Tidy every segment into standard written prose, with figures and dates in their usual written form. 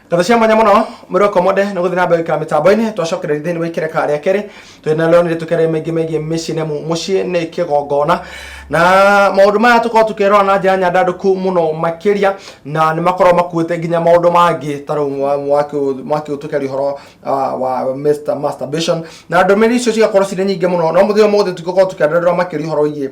Ndathia mwanya muno muri komode no guthina mbe ka mitambo-ini twacokere thini wa ikireka aria kere twina leo ni tukere megie micii nemu mucii ni kigongona na maundu maya tukorwo tukirora na njira nyandanduku muno makiria na ni makorwo makuite nginya maundu mangi taru mwaki utukeri horo wa Mr. Masturbation na ndomeri icio cigakorwo cire nyingi muno no muthio mothe tukorwo tukiandarira makiri horo igi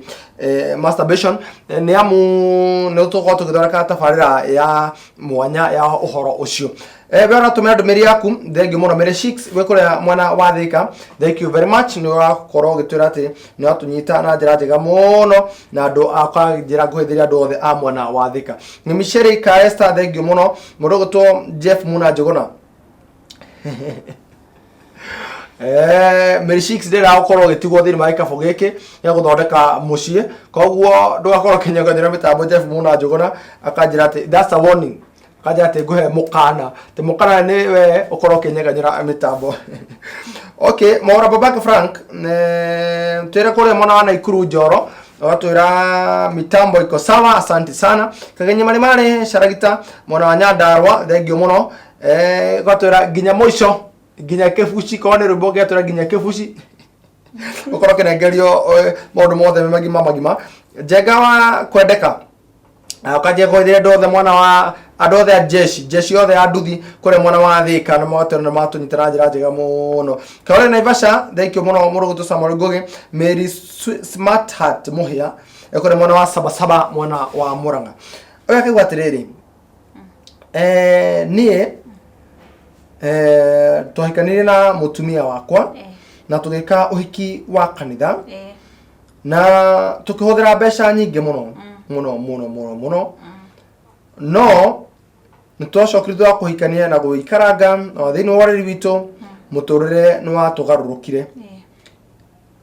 masturbation ni amu ni tukorwo tukithoreka tabarira ya mwanya ya uhoro ucio bera tumira ndomeri yaku thengi muno mere 6 wekuria mwana wa Thika. Thank you very much ni wakorwo gitwira ati ni atunyita na njira njega muno na andu akanjira guhithiria andu othe a mwana wa Thika. Ni Michere ka Esther thank you muno murogoto Jeff Muna Njogona mere 6 ndira ukorwo gitigwo thini mai kabo giki ya guthondeka mucie koguo ndugakorwo kinyanganyira mitambo. Jeff Muna Njogona akanjira ati that's a warning kaja ate guhe mukana te mukana ni we ukorwo kinyeganyira mitambo. Okay, Maura Babaka Frank twira kore mwana wa Naikuru Njoro watwira mitambo iko sawa, asante sana. Kagenye mari Sharagita mwana wa Nyandarua thengio muno gwatwira ginya moico ginya kefuci kone rubo gwatwira ginya kefuci ukorwo kinengerio maundu mothe magima njega wa kwendeka akaje goithire ndothe mwana wa andothe jeshi othe anduthi kure mwana wa Thika na mawatero na matunyitira njira njega muno. Kaore Naivasha thank you muno murugutu Samuel Ngugi. Mary Smart Heart muhia ekore mwana wa Sabasaba mwana wa Muranga oya kigwa tiriri nie tuhikanire na mutumia wakwa na tugika uhiki wa kanitha na tukihuthira mbeca nyingi muno no nitwacokire kuhikania na guikaranga na thini wa riri witu muturire ni watugarurukire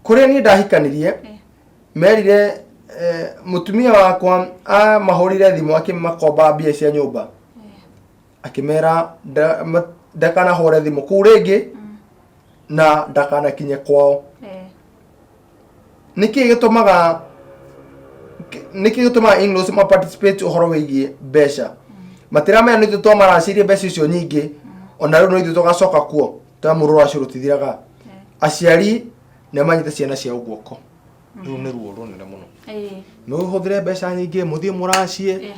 kuria ni ndahikanirie merire mutumia wakwa mahurire thimu akimakomba mbia cia nyumba akimera ndakana hore thimu ku ringi na ndakana kinye kwao. Niki gituma in-laws ma participate uhoro wigie besha matirame ni tuto marasirie besha icio nyingi ona riu no ithu tugacoka kuo tamurura cirutithiraga aciari ne manyite ciana cia ugwoko riu ni ruo runene muno no huthire besha nyingi muthie muracie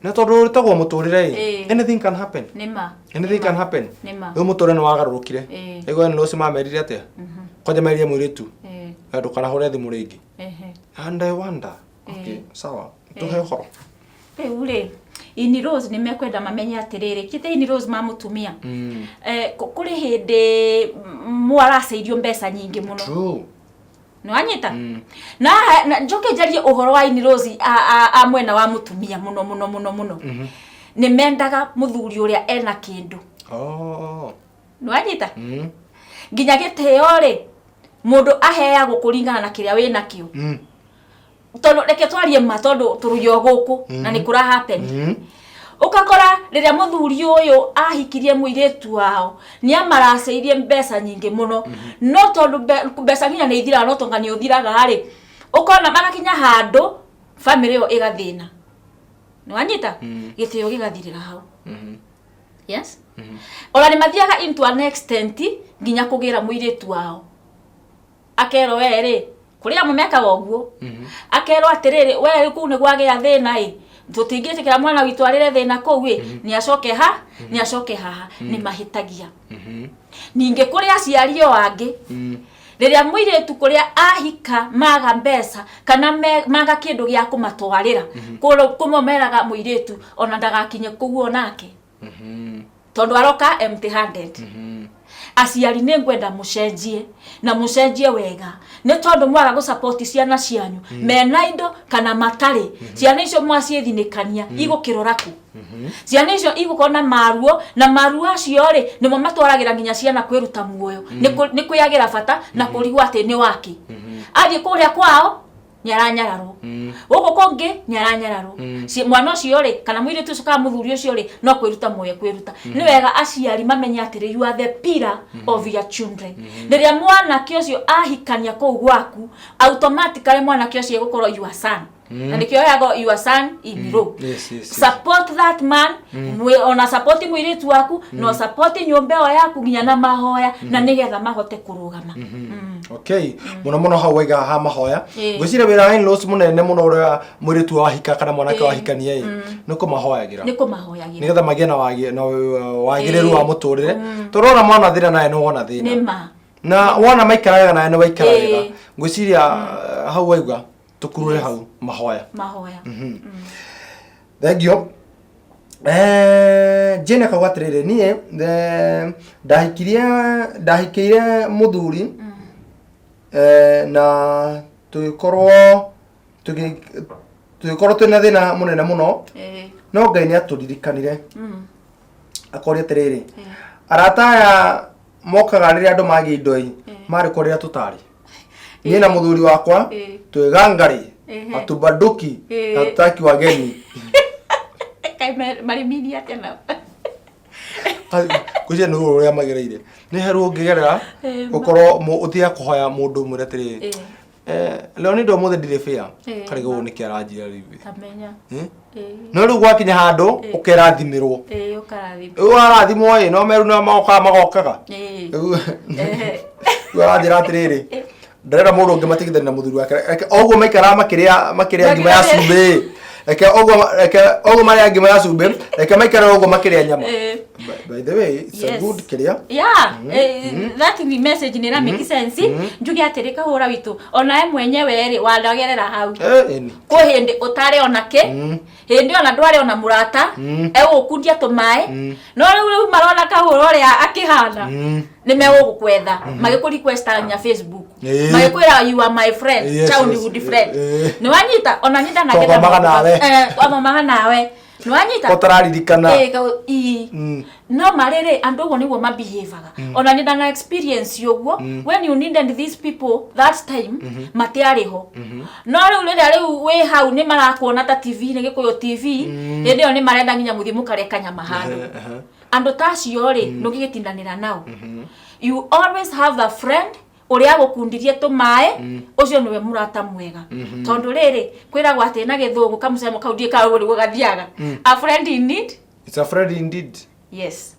na tondu ritagwo muturire anything can happen anything can happen riu muturire ni wagarurukire ego in-laws ma merire atia kwaje merie mwiritu andu kana hore thimu ringi and I wonder okay sawa tuhe horo ule ini Rose ni mekwenda mamenya atiriri kite ini Rose mamutumia kuri hindi mwaraceirio mbeca nyingi muno true no anyita na njoke jarie uhoro wa ini Rose a mwena wa mutumia muno ni mendaga muthuri uria ena kindu no anyita nginya giteo ri mundu aheagwo kuringana na kiria wina kio tondu reke twarie ma tondu turuyo guku na ni kura happen ukakora riria muthuri uyu ahikirie muiretu wao ni amaraceirie mbeca nyingi muno no tondu mbeca nginya ni ithira no tonga ni uthiraga ri ukona magakinya handu family yo igathina no anyita gitio gigathirira hau yes ora ni mathiaga into an extent nginya kugira muiretu wao akero were kuria mumeka woguo akero atiriri we ku ne gwage ya thina tutingite kira mwana witu arire thina kou ni acoke haha ni mahitagia ninge kuria aciario wangi riria muiretu kuria ahika maga mbeca kana maga kindu gia kumatwarira kumomeraga muiretu ona ndagakinye kuguo nake tondu aroka empty handed aciari ne ngwenda mucenjie na mucenjie wega ne tondu mwara go support ciana cianyu mena indo kana matari ciana icio mwaciethinikania igukirora-ku ciana icio igukona maruo na maruo acio ri nimo matwaragira nginya ciana kwiruta muoyo ni kuyagira bata na kurigwa ati ni waki athie kuria kwao nyaranyararo Goko kongi nyaranyararo mwana ucio ri kana mwire tu suka muthuri ucio ri no kwiruta moye kwiruta ni wega aciari mamenye atiri you are the pillar of your children riria mwana kiocio ahikania kou gwaku automatically mwana kiocio gukorwo your son na nikio yago your son in law support that man ona support mwiritu waku no support nyombe yaku nginya na mahoya na nigetha mahote kurugama okay muno hau waiga ha mahoya gwicire wira in laws munene muno uria mwiritu wahika kana mwanake wahikanie niko mahoyagira nigetha magie na wagiriru wa muturire turona mwana thina naye no wona thina na wona maikaraga naye no waikaraga gwiciria hau waiga tukurure hau mahoya thengio jene kagwatirire nie ndahikiire muthuri na tugikorwo twina thina munene muno no Ngai ni atulirikanire akori atiriri arataya mokaga riria andu magi indoi mari korira tutari ni na muthuri wakwa twigangari atubanduki ataki wageni mari mini atena kuje no uria magereire ni heru ngigerera ukorwo uthia kuhoya mundu muretiri leo ni ndo muthe ndire fair karigo ni kiaranjira riwe amenya no ru gwakinya handu ukerathimirwo ukarathimwo no meru na magokaga waranjira atiriri ndarera mundu ungi matigithani na muthuri wake oguo maikara makiria ngima ya cumbi oguo maria ngima ya cumbi maikara oguo makiria nyama by the way it's a good career that message nira make sense njugi atirika hura witu ona mwenyewe ri wadagerera hau ko hindi utare onake hindi ona ndware ona murata egukundia tumae no riu marona kahura ria akihana ni megugkwetha magikurequesta nya Facebook magikwira you are my friend childhood friend ni wanyita ona nyita na kenda maga nawe ni wanyita utararirikana no marere andogo niwo mabehaviaga ona nyita na experience yoguo when you needed these people that time matiariho no riu we hau ni marakuona ta TV ni gikuyo TV ndio ni marenda nginya muthimu kareka nyama handu ando tacio ri nugigitindanira nao you always have a friend uria gukundirie tumae ucio niwe murata mwega tondu riri kwiragwo ati na githugu kamusemo kaudie ka uri gugathiaga a friend in need it's a friend indeed yes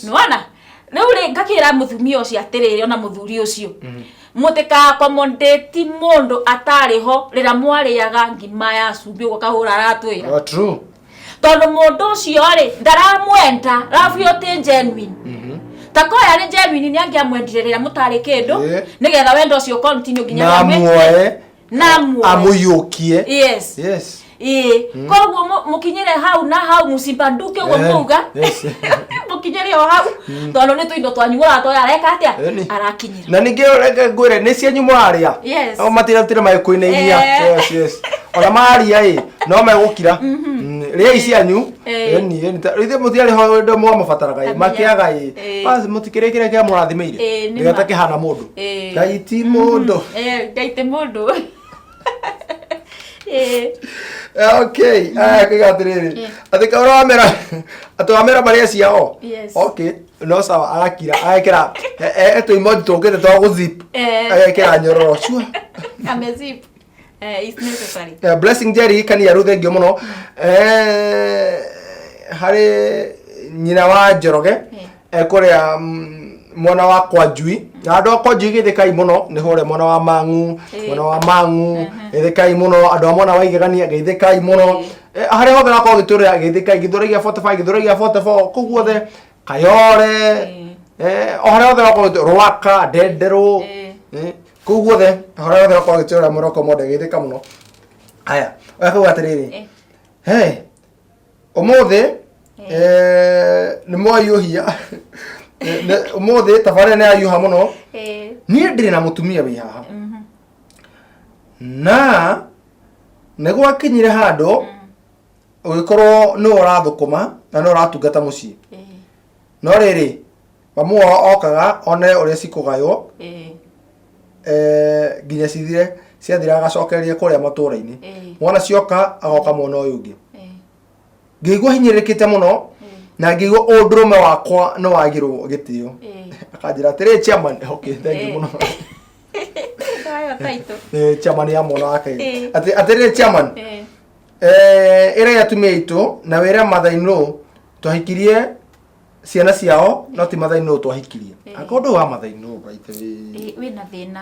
nwana ri ngakira muthumia ucio atiriri ona muthuri ucio mutika accommodate mundu atariho rira mwariaga ngima ya cumbi gukahura aratwira true tondu mundu ucio ri ndaramwenda rafio te genuine takoya ni genuine ni angiamwendirira mutari kindu nigetha wendo ucio continue ginya amuyukie yes koguo mukinyire hau na hau musimbanduke ugo muga mukinyire hau tondu ni tuindo twanyura to yareka atia arakinyira na ninge ngwire ni cianyu muraria au matiratire maikuinainia yes ona maria no megukira ria icianyu ni rithe mutiari ho ndo mwa mabataraga makiaga basi mutikire kia murathimeire nigata kihana mundu gaiti mundu gaiti mundu okay kigatiriri atika uramera atwamera maria ciao okay no sawa agakira agekira eto emoji tokete to guzip agekira nyororo chua amezip is necessary blessing Jerry kani ya ruthe ngio muno hari nyina wa Njoroge ekuria mwana wa kwa Njui na andu akwa Njui githikai muno ni hore mwana wa Mangu githikai muno andu mwana wa Igegania githikai muno hari hothe akwa giturira githikai githuragia 45 githuragia 44 kuguothe Kayore hore hothe akwa Ruaka Ndendero kuguothe hore hothe akwa giturira Moroko mode githika muno aya akwa atiriri umuthi ni moyuhia umuthi tafare na ayuha muno ni ndire na mutumia wi haha na nego akinyire handu ugikorwo no urathukuma na no uratungata mucii no riri mamuo okaga one uria cikugayo nginya cithire ciathira agacokereria kuria matura-ini mwana cioka agoka mwana uyu ungi ngĩigua hinyĩrĩkĩte mũno na ngĩigua ũndũrũme wakwa no wagĩrwo gĩtĩo akanjĩra atĩrĩ chairman okay thank you mũno chairman ya mwana wake atĩrĩ chairman ĩrĩa atumia aitũ na wĩra mother-in-law twahikirie ciana ciao no ti mother-in-law twahikirie akondu wa mother-in-law baite wĩna thĩna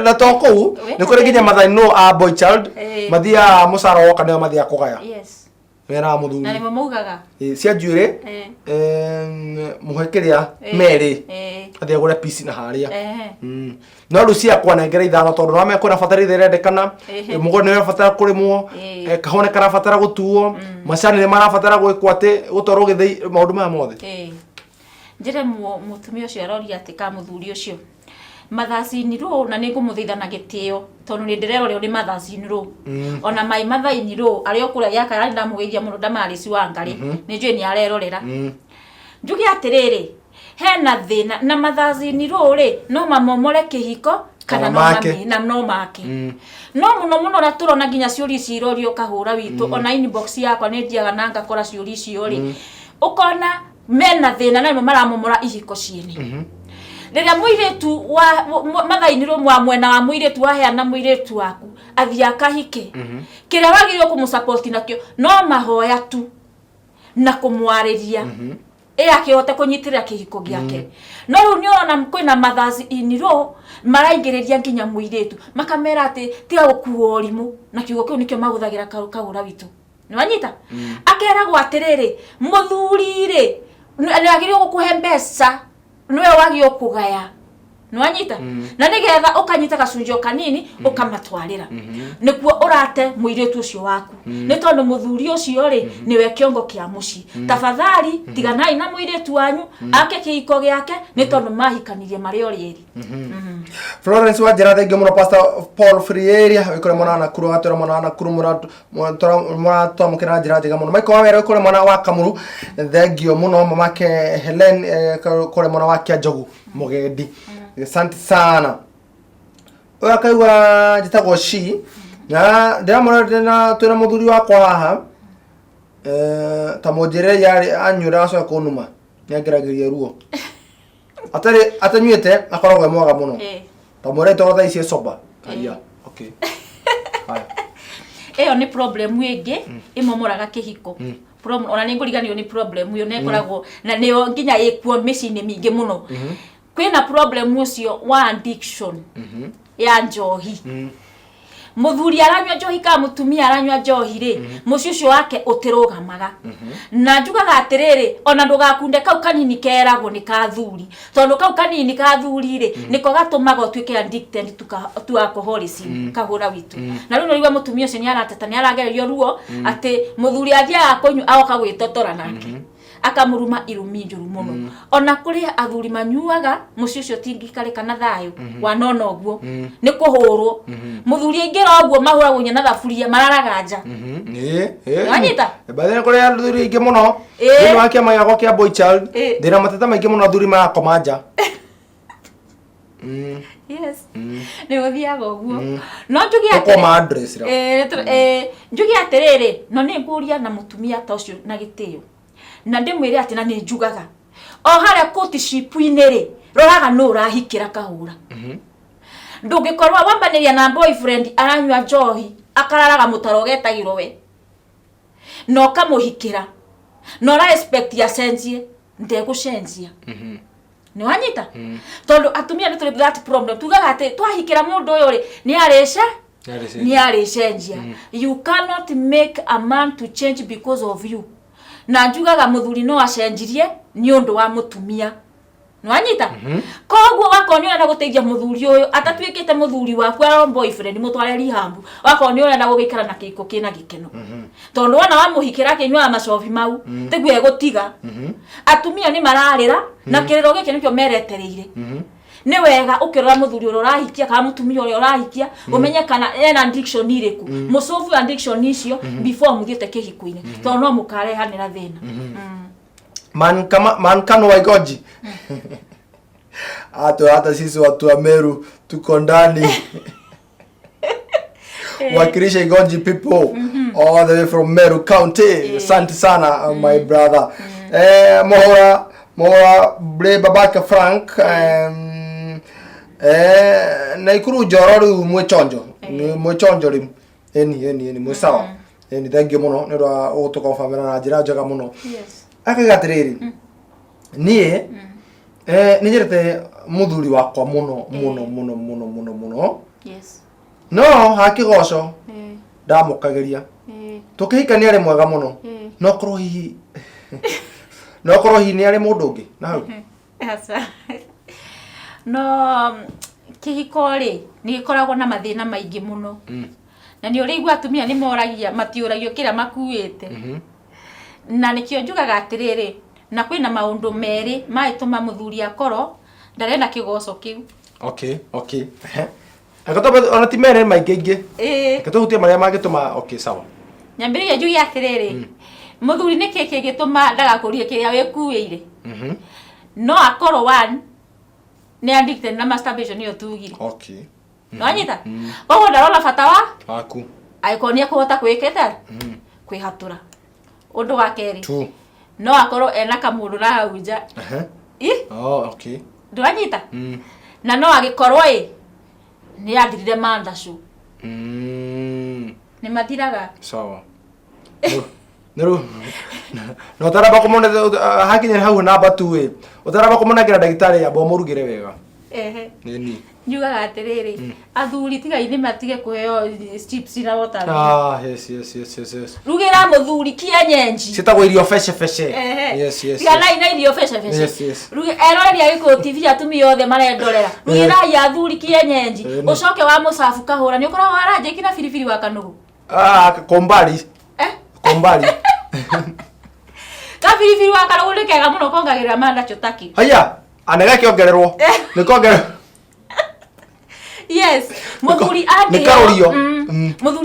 na tokou nĩ kũrĩ nginya mother-in-law a boy child mathiaga mũcara woka nĩo mathiaga kũgaya wena mũthuri na nĩmo maugaga cia njuĩrĩ mũhekeria merĩ athiĩ agũre piece na harĩa no rĩu ciakwa nengere ithano tondũ no mekwĩna bataraitha ĩrendekana mũgũnda nĩ ũrabatara kũrĩmwo kahũa nĩ karabatara gũtuo macani nĩ marabatara gwĩkwo atĩ gũtwarwo gĩthĩi maũndũ maya mothe njĩre mũtumia ũcio aroria atĩ ka mũthuri ũcio mathaci-inĩ ro na nĩ ngũmũthaithana gĩtĩo tondũ nĩ ndĩreroreo nĩ mathaci-inĩ ro ona mai mathainĩ ro arĩa ũkũrĩa yaka arĩ ndamũgeithia mũno ndamarĩci wa ngarĩ nĩ njũĩ nĩ arerorera njuge atĩrĩrĩ hena thĩna na mathaci-inĩ ro rĩ no mamomore kĩhiko kana no make no mũno na tũrona nginya ciũria ici irorio kahũra witũ ona inbox yakwa nĩ thiaga na ngakora ciũria icio rĩ ũkona mena thĩna na nĩmo maramomora ihiko ciene rĩrĩa mũirĩtu wa mathainĩ ro mwena wa mũirĩtu waheana mũirĩtu waku athiĩ akahike kĩrĩa wagĩrĩirwo kũmũsupport nakĩo no mahoya tu na kũmwarĩria akĩhote kũnyitĩrĩra kĩhiko gĩake no rĩu nĩ ũrona kwĩna mathaci-inĩ ro maraingĩrĩria nginya mũirĩtu makamera atĩ tiga gũkuo ũrimũ na kiugo kĩu nĩkĩo mahũthagĩra kahũra witũ nĩ wanyita akeragwo atĩrĩrĩ mũthuri rĩ nĩagĩrĩirwo gũkũhe mbeca nĩwe wagĩrĩirwo kũgaya nĩ wanyita na nĩgetha ũkanyita gacunjĩ kanini ũkamatwarĩra nĩkuo ũrate mũirĩtu ũcio waku nĩ tondũ mũthuri ũcio rĩ nĩwe kĩongo kĩa mũciĩ tafadhali tiganai na mũirĩtu wanyu ake kĩhiko gĩake nĩ tondũ mahikanirie marĩ o rĩeri Florence Wanjĩra thengiũ mũno Pastor Paul Frieria wĩkore mwana wa Nakuru gatwĩra mwana wa Nakuru mũratwamũkĩra njĩra njega mũno Michael Wawera wĩkore mwana wa Kamuru thengiũ mũno mamake Helen kore mwana wa Kĩanjogu Mũgendi asante sana oya kaigua njĩtagwo Shi na ndĩramũra na twĩna mũthuri wakwa haha ta mũnjĩrĩre yarĩ anyuĩra acoka kũnuma nĩangĩragĩria ruo atanyuĩte akoragwo mwega mũno ta mũrete otha ici soba kaia okay ĩyo nĩ problem ĩngĩ ĩmomoraga kĩhiko problem ona nĩ ngũriganĩrwo nĩ problem ĩyo nĩ ĩkoragwo na nĩyo nginya ĩkuo mĩciĩ-inĩ mingĩ mũno kwĩna problem ũcio wa addiction ya njohi muthuri aranywa njohi ka mutumia aranywa njohi ri muci ucio wake utirugamaga na njugaga atiriri ona ndugakunde kau kanini keragwo ni kathuri tondu kau kanini kathuri ri niko gatumaga utwike addicted to alcoholism kahura witu na riu noriwa mutumia ucio ni arateta ni aragererio ruo ati muthuri athia akonyu aoka gwitotora nake akamuruma irumi njuru muno ona kuri athuri manyuaga muci ucio tingikarika na thayo wanona oguo ni kuhurwo muthuri ingira oguo mahura gunya na thafuria mararaganja wanyita bathene kuri athuri ingi muno ni wakia mayago kia boy child ndira mateta maingi muno athuri marakomanja yes ni guthiaga oguo no njugi ati koma address ra njugi atiriri no ni nguria na mutumia ta ucio na gitio na ndimwire ati na ni njugaga o haria koti shipu-ini ri roraga no urahikira kahura ndungikorwa wambaniria na boyfriend aranywa njohi akararaga mutaro getagirwo we no kamuhikira no respect ya senzie ndegucenjia ni wanyita tondu atumia ni tuli that problem tugaga ati twahikira mundu uyu ri ni arecenjia you cannot make a man to change because of you na njugaga muthuri no acenjirie ni undu wa mutumia nwanyita koguo wakoni ona guteithia muthuri uyu atatwikite muthuri waku ara boyfriend mutware rihambu wakoni ona gugikara na kiko kina gikeno tondu ona wa muhikira kinywa macofi mau tiguo egutiga atumia ni mararira na kiriro giki nikyo meretereire ni wega ukirora muthuri uri urahikia kana mutumia uri urahikia umenye kana ena addiction iriku mucofu addiction icio before mugite kihiko-ini tondu no mukarehanira thina man kano waigoji hata sisi watu wa Meru tuko ndani. Wakilisha Igonji people all the way from Meru County. Asante sana my brother. Mohora bre babaka Frank na ikuru jororu mwechonjo. Mwechonjo rim. Eni mwesawa. Eni thank you muno ni ro utuko famira na njira njega muno. Yes. Akagatiriri. Nie ninyerete muthuri wakwa muno. Yes. No hakigoco ndamukageria tukihikania ari mwega muno no korwo hihi ni ari mundu ungi na hau asa no kihiko ri ni gikoragwo na mathina maingi muno na ni uri igwa atumia ni moragia matiuragio kira makuite na nikio njugaga atiriri na kwina maundu meri maituma muthuri akoro ndarena kigoco kiu. Okay. Akatoba ona timere maingi akatohutia maria magituma. Okay, sawa. Nyambiriria njugi atiriri muthuri ni kiki gituma ndagakurie kiria wikuire no akoro one ni addicted na masturbation yo tugire. Okay. No anyita bawo ndarona bata wa aku aikonia kuhota kwiketa kwihatura undu wa keri no akoro ena kamundu na hauja okay. Ndwanyita na no agikorwo ni athirire mandashu ni mathiraga. Sawa. Neru no taraba kumone hakinya hau namba 2 utaraba kumona gira dagitari ya bomurugire wega. Nini njugaga atiriri athuri tiga ini matige kuheo chips na water. Yes. Rugira muthuri kienyenji sitagwo irio fece. Yes. Tiga na irio fece. Yes. Rugi erori agiko TV atumi yothe marendorera. Rugira ya athuri kienyenji ucoke wa musafu kahura ni ukora waranje kina firifiri wa kanugu. Kombali. Kombali. Ka firifiri wa kanugu ni kega muno kongagira manda chotaki. Haya anega kiongererwo ni kongererwo. Yes, muthuri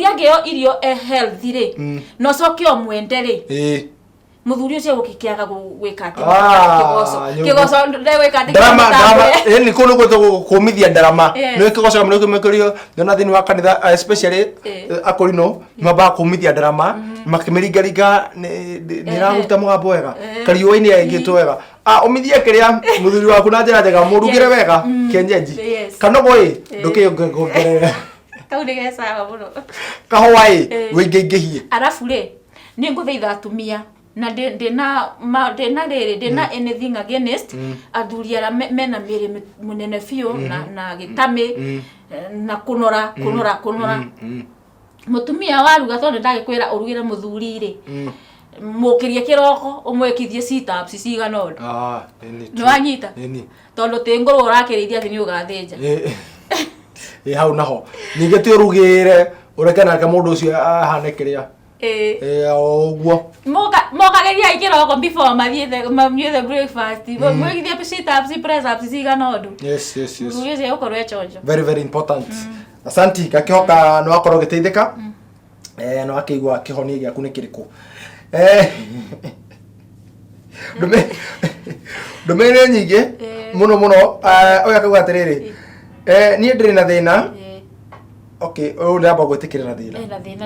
angeo irio healthy ri no coke o mwende ri muthuri ucio gukikiaga gwika ati kigoco ndegwika ati drama ni kuno gweto kumithia drama no kigoco muno kimekorio na thini wa kanitha especially akorino maba kumithia drama makimeringa ni raruta mugambo wega kariyo ini yagitwo wega umithia kiria muthuri waku na njira njega murugire wega kenyeji kanogo ndukiongerera kaunige sawa muno kahowai wingehie arafu ri ni nguthaitha atumia na ndina anything against athuri ara mena miri munene fiu na gitami na kunora mutumia waruga tondu ndagikwira urugire muthuri ri mukirie kiroko umwekithie sit-ups ciganodo no anyita tondu tinguru urakirithia ati ni ugathinja hau naho ninge ti urugire urekana ka mundu ucio ahane kiria oguo mokageria ikiroko before mathiethe breakfast mwekithie sit-ups press ups ciganodo. Yes. Rugize ukorwe chonjo very important. Asanti gakihoka no akorwo giteithika no akigwa kihonia giaku ni kiriku Ndume nyingi muno oya kaguga atiriri ni ndiri na thina. Okay, o ndaba gwitikirira thina.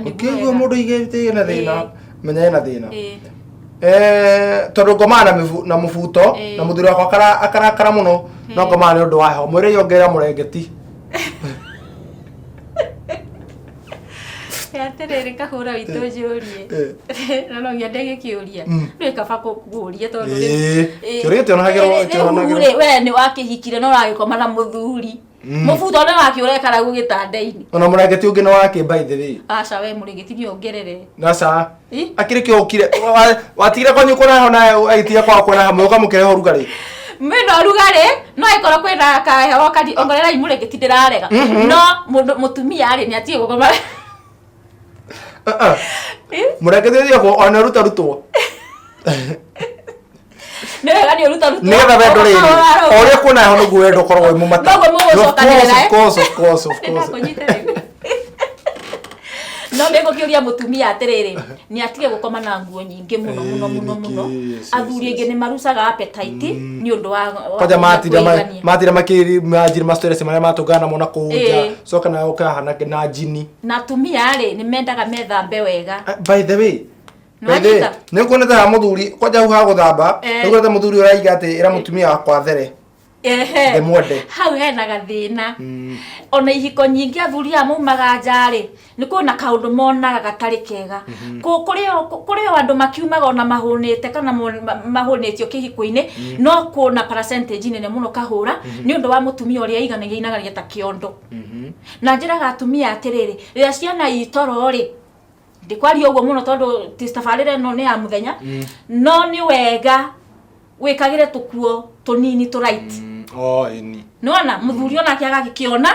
Ukiguo mundu igete na thina menya na thina tondu ngomana na mubuto na muthuri wakwa akarakara muno no ngomana undu waho mwire yongerera murengeti atiriri kahura witu njurie no ngiende gikiuria ni kaba kuguria tondu kiuria tionagirwo we ni wakihikire no ragikoma na muthuri mubuto ni waki urekara gugitandai-ini ona murengeti ungi no waki by the way aca we murengeti ni ongerere naca akire kiokire watigire konyu kona hona aitia kwa kona hamwe ukamukere rugari mino rugari no ikoro kwina kaheho kadi ongerera imurengeti ndirarega no mutumia ari ni atie gukoma murengeti ndio ko ona rutwo nega ni ruta nega wendo riri oria kuna hono gwendo korwo mu mata of course no ndego kiuria mutumia atiriri ni atige gukoma na nguo nyingi muno athuri aingi ni marucaga appetite ni undu wa kwaja matira makiri majiri mastress maria matungana mona kuja soka na ukahana na jini na tumia ri ni mendaga methambe wega. By the way ni kuoneta ha muthuri kwaja hu ha guthamba ni kuoneta muthuri uraiga ati ira mutumia wakwa there demwende hau hena gathina ona ihiko nyingi athuri amumaga njari ni kuna kaundu monaga gatari kega kurio andu makiumaga ona mahunite kana mahunitio kihiko-ini no kuna percentage nene muno kahura ni undu wa mutumia uria iganagia ta kiondo na njiraga atumia atiriri ria ciana itoro ri ndikwari uguo muno tondu tistafarire no ni ya muthenya no ni wega wikagire tukuo tunini tu right ini nona muthuri ona akiaga gikiona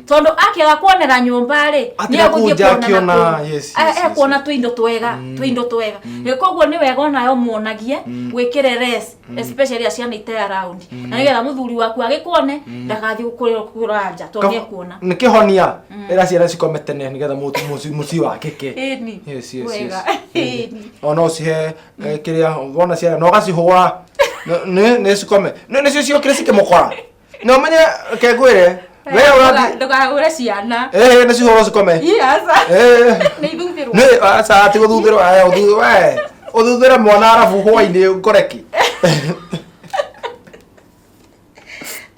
tondu akiaga kuonera nyumba ri ni aguthie kuona kuona twindo twega koguo ni wega ona yo muonagie wikire res especially asiana ite around na nigetha muthuri waku agikuone ndagathi kuranja tondu ni kuona ni kihonia ira ciana cikometene nigetha muci wa kike yes ona ucihe kiria wona ciana no gacihua ne sikome ne cio kire sikemokora no menye kegwire wewe uradi ndogagure ciana ne cio sikome asa ne ithuthirwo ne asa ati guthuthirwo aya uthuthira mwana arabu hwaini ngoreki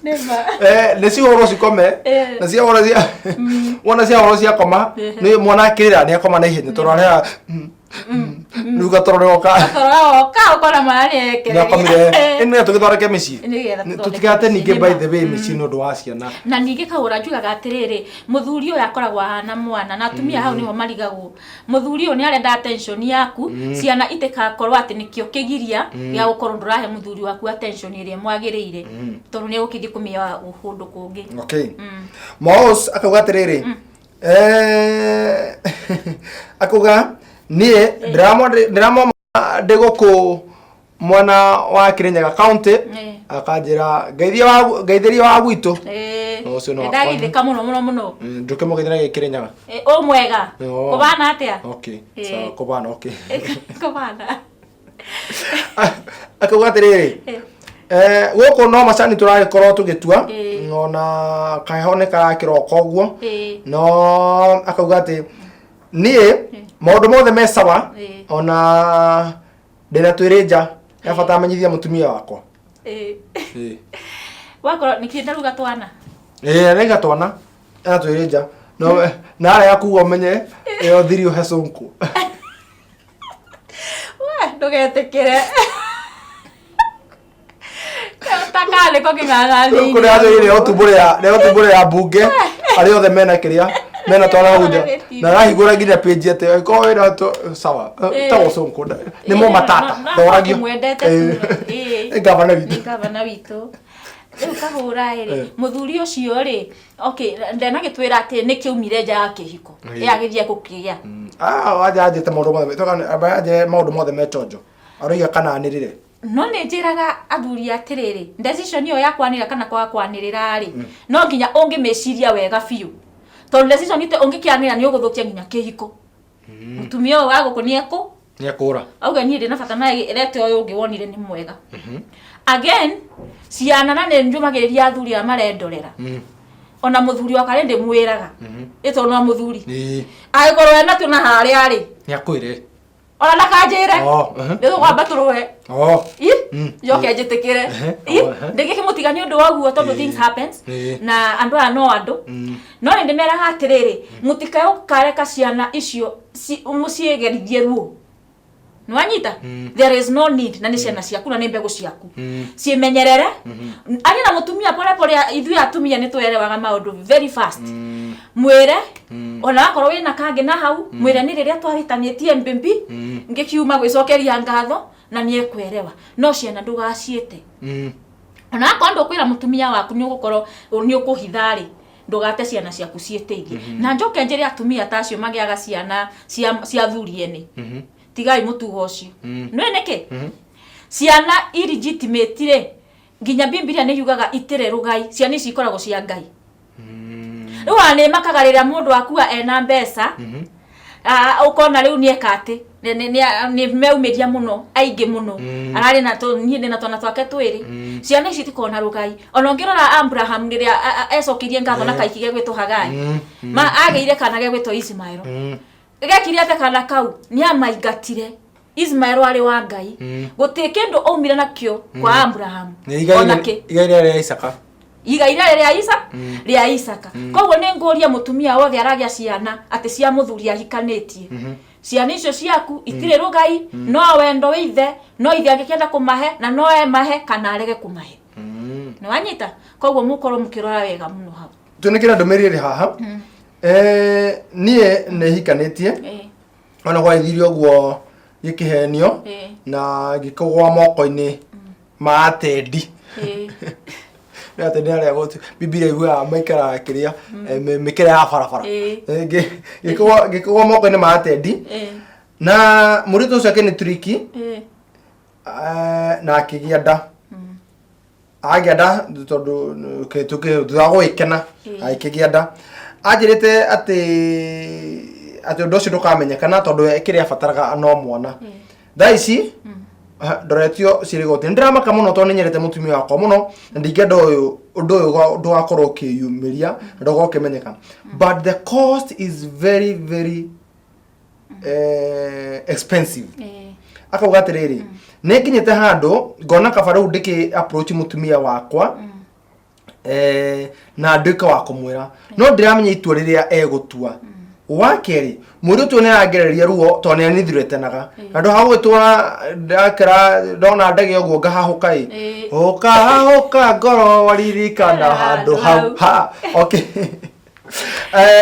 nema ne cio sikome na cia wona cia cia koma ni mwana kirira ni akoma na ihenya torora nuga tororoka ukona mwana ekere ene tugithoreke mici tutigate ninge by the way mici no ndo wa ciana na ninge kahura njugaga atiriri muthuri uyu akoragwa hana mwana na atumia hau niho marigagwo muthuri uyu ni arenda attention yaku ciana itikakorwo ati nikio kigiria ya gukorwo ndurahe muthuri waku attention iria mwagiriire tondu ni gukithi kumia uhundu kungi okay Maos akauga atiriri akuga nie drama ndiguku mwana wa Kirinyaga county akajira geithiria wa gwitu ucio no ndagithika muno nduke mugeithira Kirinyaga o mwega kubana atia okay so kubana okay kubana akauga atiriri guku no macani turagikorwo tugitua ona kahone karakiroko guo no akauga ati nie maundu mothe me sawa ona ndina twirija ya bata amenyithia mutumia wakwa wakoro nikinda ruga twana rega twana ana twirija no na ara yakuwa menye yo thirio hecunku wa ndugetekere takale ko king'ang'ani kuri ajo ile otumbure ya bunge ari othe mena kiria mena twana huja na rahigura nginya page ate ko wira to sawa tawo sonko ni mo matata doragio gavana witu riu kahura ri muthuri ucio ri okay ndena gitwira ati ni kiumire nja ya kihiko yagithie kukigia waje te maundu mothe toka abaje maundu mothe metonjo aroiga kana anirire no ni njiraga athuri atiriri decision iyo ya kwanira kana kwa kwanirira ri no nginya ungimeciria wega biu tondu decision ite ungikianira ni uguthukia nginya kihiko mutumia wa gukunia ku ni akura auga ni ndina bata na elete oyo ungiwonire ni mwega again ciana na ni njumagiriria athuri amarendorera ona muthuri wa kare ndimwiraga ito no muthuri aikorwo ena tuna hari ari ni akwire ona nakanjire ndio kwamba turuhe yoke ajitekere ndege mutigani undu waguo tondu things happens na andu ano andu no ndi mera atiriri mutikayo kareka ciana icio muciegerithie ruo nwanyita there is no need na ni ciana ciaku na ni mbegu ciaku cimenyerere ari na mutumia pole ithu atumia ni twerewaga maundu very fast mwire ona akorwo wina kange na hau mwire ni riria twahitanitie mbimbi ngikiuma gwicokeria ngatho na ni ekwerewa no ciana ndugaciite ona akondo kwira mutumia waku ni ugukorwo ni ukuhithari ndugate ciana ciaku ciiteithie na njoke njiri atumia tacio magiaga ciana cia thurieni tigai mutugo ucio no neke ciana illegitimate re nginya Biblia ni yugaga itire rugai ciana ici ikoragwo cia ngai riu ane makagariria mundu akua ena mbeca ukona riu ni ekate ni meumiria muno aingi muno arari na to ni na twana twake twiri ciana ici tikona rugai ona ngirora Abraham riria ecokirie ngatho na kaiki ge gwitwo Hagai ma ageire kana ge gwitwo Ismail gekiria te kana kau ni amaingatire Ismail ari wa Ngai guti kindu aumire nakio kwa Abraham onake igaire ria Isaka ria Isaka koguo ni nguria mutumia wothe aragia ciana ati cia muthuri ahikanitie ciana icio ciaku itire rugai no wendo withe no ithe angikenda kumahe na no mahe kana arege kumahe no anyita koguo mukorwo mukirora wega muno hau tunikira ndomerire haha nie ne hikanitie ona kwa ithirio guo gikihenio na gikogwa moko-ini ma atendi ate nä arä a Biblia igua maikara kiria mikira ya barabara gä kågwa moko-inä ma atendi na må rä ucio ake nä turiki na akä gä a nda agä a nda tondå thutha gå gä kena akä gä a nda anjä rä te atä å ndå å cio ndå kamenyekana tondå kä rä abataraga no mwana thaa ici ndoretio cirä goti ndiramaka muno to ninyerete mutumia wakwa muno na ndingenda undu uyu ndugakorwo ukiyumiria ndogo ukimenyeka but the cost is very very expensive akauga atiriri ninginyete handu ngona kaba riu ndiki approach mutumia wakwa na ndika wa kumwira no ndiramenya itua riria egutua wakeri muri tu ne agereria ruo to ne nithiretenaga ando ha gwitwa ndakira ndona ndege oguo ngahahuka hoka ngoro waririkana handu hau ha okay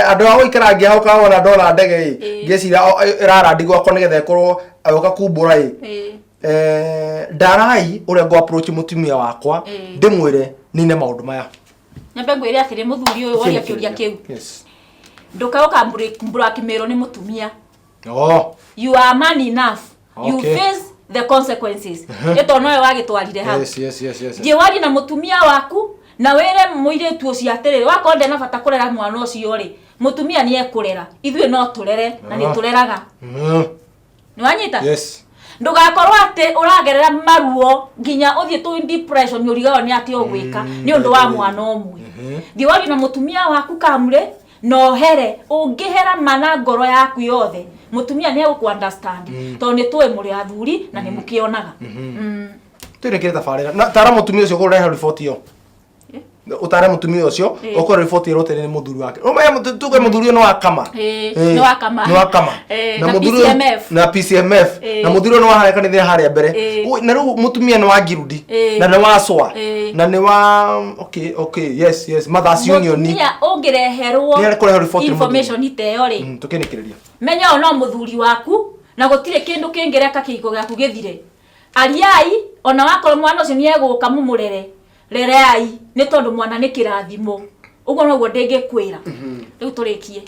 ando ha gwikara ngihahuka wona ndona ndege ngecira irara ndigwa ko nigethe ikorwo ayoka kumbura ndarai uria ngo approach mutumia wakwa ndimwire nine maundu maya nyambe ngwire atiri muthuri uyu waria kiuria kiu ndukaoka mbura kimero ni mutumia you are man enough you face the consequences eto noe wagitwarire ha yes jiwari na mutumia waku na were muire tu ciaterere wakonde na bata kurera mwana ucio ri mutumia ni ekurera ithuĩ no turere na ni tureraga ni wanyita ndugakorwo ati uragerera maruo nginya uthie tu depression urigayo ni ati ogwika ni undu wa mwana omwe jiwari na mutumia waku kamure no here ungihera mana ngoro yaku yothe mutumia ni egũku understand to ni tuwe muri athuri na ni mukionaga turekere tabarira na tara mutumia ucio kureha report yo utare mutumia ucio ukore report irote ni muthuri wake tuge muthuri no akama no akama na muthuri na PCMF na muthuri no wahareka ni haria mbere na ru mutumia no wagirudi na ni waswa na ni wa okay yes mothers union ni mutumia ungireherwo information iteyo ri tukinikiriria menya no muthuri waku na gutire kindu kingireka kiiko gyaku githire ariai ona wakorwo mwana ucio ni eguka mumurere rerai ni tondu mwana ni kirathimo uguo noguo ndingikwira riu turikie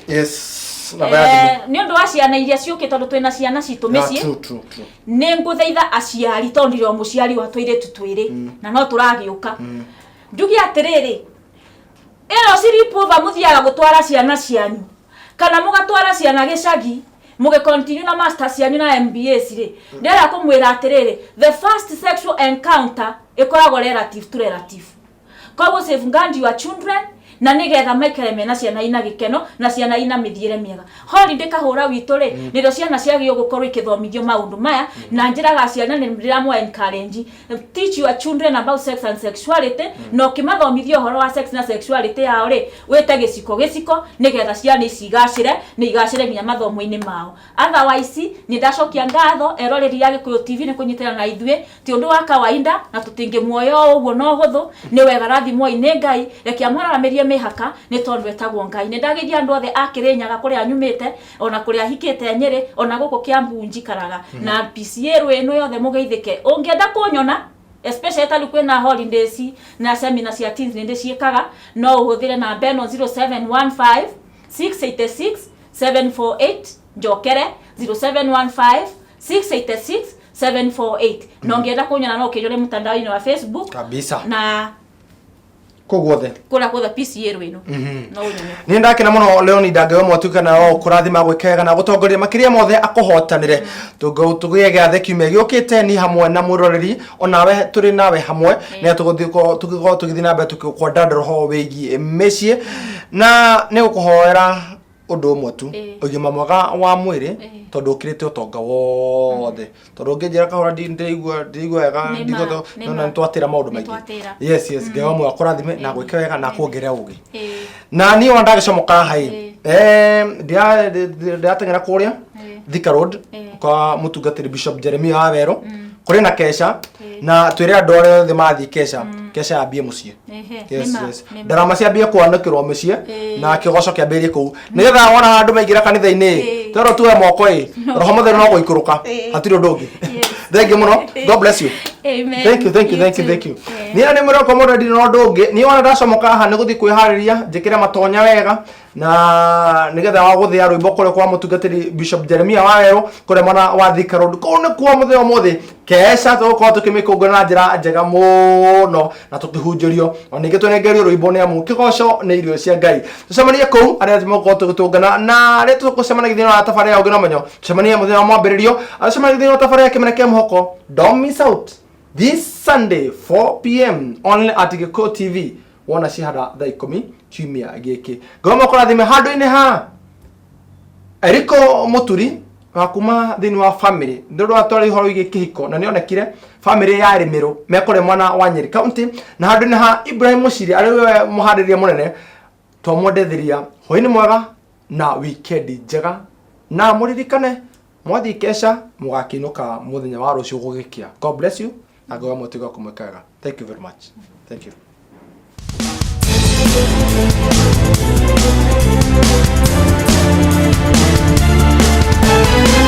ni undu wa ciana iria ciuki tondu twina ciana citu micii ni nguthaitha aciari tondu rio muciari wa twire tutwiri na no turagiuka ndugi atiriri ero siripuva muthiaga gutwara ciana cianyu kana mugatwara ciana gicagi muge continue na master cianyu na MBA cire ndera kumwira atiriri the first sexual encounter ikoragwo relative to relative koguo safeguard your children na nigetha maikare mena ciana ina gikeno na ciana ina mithiire miega holiday kahura witu ri nindo ciana ciagio gukorwo ikithomithio maundu maya na njira ga ciana ni ndiramwo encourage teach your children about sex and sexuality no kimathomithio horo wa sex na sexuality yao ri wete giciko nigetha ciana icigacire ni igacire nginya mathomo-ini mao otherwise ni ndacokia ngatho eroreri ya Gikuyu TV ni kunyitira na ithuĩ ti undu wa kawaida na tutingi muoyo uguo no huthu ni wega rathimwo ine Ngai rekia mwaramirie mihaka ni tondu etagwo Ngai ni ndagithia andu othe akirinyaga kuria anyumite ona kuria hikite Nyeri ona guku Kiambu njikaraga na PCA rweno yothe mugeithike ungienda kunyona especially tali kwena holidays na seminar cia teens ninde ciekaga no uhuthire na beno 0715 686 748 njokere 0715 686 748 no ngienda kunyona no kijore mtandao-ini wa Facebook kabisa na Kogwothe. Kura kwothe PCA ino. No nyone. Ni ndakena muno Leoni ndangeo mwatukana o kurathima gwikega na gutongoria makiria mothe akohotanire. Tugiye gathe kiumia giukite ni hamwe na muroreri onawe turi nawe hamwe ne tugithi na mbere tukikwenda roho wigi mecie na ne gukuhoera undu umwe tu ugima mwega wa mwiri tondu ukirite utonga wothe tondu nginjira kahora ndigua wega ndigo no twatira maundu maingi yes ngeo mwe akurathime na gwika wega na kuongerera ugi na ni wanda gicomoka hai ndatengera kuria Thika Road kwa mutungatiri Bishop Jeremia Wawero kuri na kesha na twire ndore the mathi kesha ya bia mucie yes darama cia bia kwanakirwo mucie na kigoco kia berie ku nigetha wona andu maingira kanitha-ini twero tuwe moko roho mothe no guikuruka hatiri undu ungi thank you muno God bless you amen thank you ni ani muroko modo ndi no undu ungi ni wona ndacomoka ha ni guthi kwihariria njikire matonya wega na nigetha wa guthia rwimbo kure kwa mutungatiri Bishop Jeremia Wawero kure mwana wa Thika Road kone kwa mutheo mothe kesha tuko tukimikungana na njira njega muno na tukihunjirio oningi tunengerio rwimbo ni amu kigoco ni irio cia Ngai tucemanie kuu aria tumoko tugitungana na ri tukucemania githino na tafari ya ugino menyo tucemanie mutheo mwambiririo tucemanie githino na tafari ya kimeneke muhoko don't miss out this Sunday 4 p.m. only at Giko TV wona cihara thaa 10 kiumia giki ngoma kurathime handu-ini ha Eriko Muturi wakuma thini wa family ndodo atwari horo igi kihiko na nionekire family ya Rimiro mekore mwana wa Nyeri County na handu-ini ha Ibrahim Muciri ari we muhariria munene twamwendethiria hwaini mwega na weekend njega na muririkane mwathi kesha mugakinuka muthenya wa rucio gugikia. God bless you na ngoga mutiga kumwekaga. Thank you very much. Thank you. Thank you.